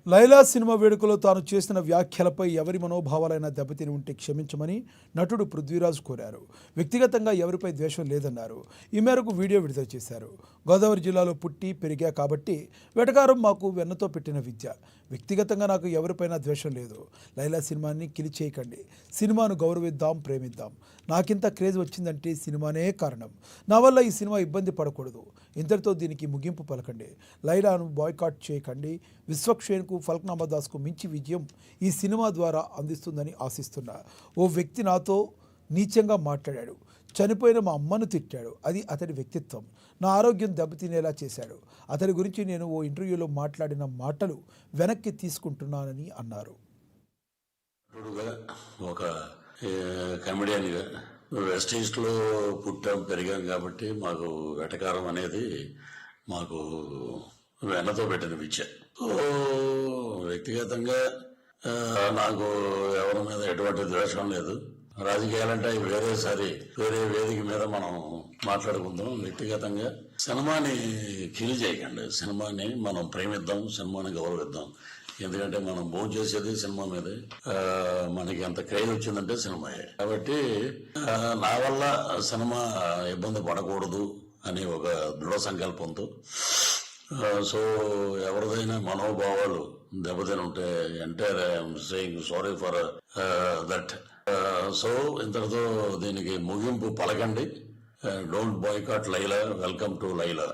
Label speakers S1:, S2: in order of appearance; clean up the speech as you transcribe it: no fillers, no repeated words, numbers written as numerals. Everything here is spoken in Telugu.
S1: లైలా సినిమా వేడుకలో తాను చేసిన వ్యాఖ్యలపై ఎవరి మనోభావాలైనా దెబ్బతిని ఉంటే క్షమించమని నటుడు పృథ్వీరాజ్ కోరారు. వ్యక్తిగతంగా ఎవరిపై ద్వేషం లేదన్నారు. ఈ మేరకు వీడియో విడుదల చేశారు. గోదావరి జిల్లాలో పుట్టి పెరిగా కాబట్టి వెటకారం మాకు వెన్నతో పెట్టిన విద్య. వ్యక్తిగతంగా నాకు ఎవరిపైనా ద్వేషం లేదు. లైలా సినిమాని కిలి చేయకండి. సినిమాను గౌరవిద్దాం, ప్రేమిద్దాం. నాకింత క్రేజ్ వచ్చిందంటే సినిమానే కారణం. నా వల్ల ఈ సినిమా ఇబ్బంది పడకూడదు. ఇంతటితో దీనికి ముగింపు పలకండి. లైలాను బాయ్కాట్ చేయకండి. విశ్వక్షేణ్కు, ఫల్క్నామా దాస్కు మించి విజయం ఈ సినిమా ద్వారా అందిస్తుందని ఆశిస్తున్నా. ఓ వ్యక్తి నాతో నీచంగా మాట్లాడాడు. చనిపోయిన మా అమ్మను తిట్టాడు. అది అతడి వ్యక్తిత్వం. నా ఆరోగ్యం దెబ్బతినేలా చేశాడు. అతడి గురించి నేను ఓ ఇంటర్వ్యూలో మాట్లాడిన మాటలు వెనక్కి తీసుకుంటున్నానని అన్నారు.
S2: ఒక కమెడియన్గా వెస్ట్ ఈస్ట్లో పుట్టాం పెరిగాం కాబట్టి మాకు వెటకారం అనేది మాకు వెన్నతో పెట్టిన విద్య. వ్యక్తిగతంగా నాకు ఎవరి మీద ఎటువంటి ద్వేషం లేదు. రాజకీయాలంటే అవి వేరే వేదిక మీద మనం మాట్లాడుకుందాం. వ్యక్తిగతంగా సినిమాని కిల్ చేయకండి. సినిమాని మనం ప్రేమిద్దాం, సినిమాని గౌరవిద్దాం. ఎందుకంటే మనం భోజనం చేసేది సినిమా మీదే. మనకి ఎంత క్రేజ్ వచ్చిందంటే సినిమాయే. కాబట్టి నా వల్ల సినిమా ఇబ్బంది పడకూడదు అని ఒక దృఢ సంకల్పంతో సో ఎవరిదైనా మనోభావాలు దెబ్బతిని ఉంటే అంటే saying sorry for that. So ఇంతటితో దీనికి ముగింపు పలకండి. Don't boycott Laila. Welcome to Laila.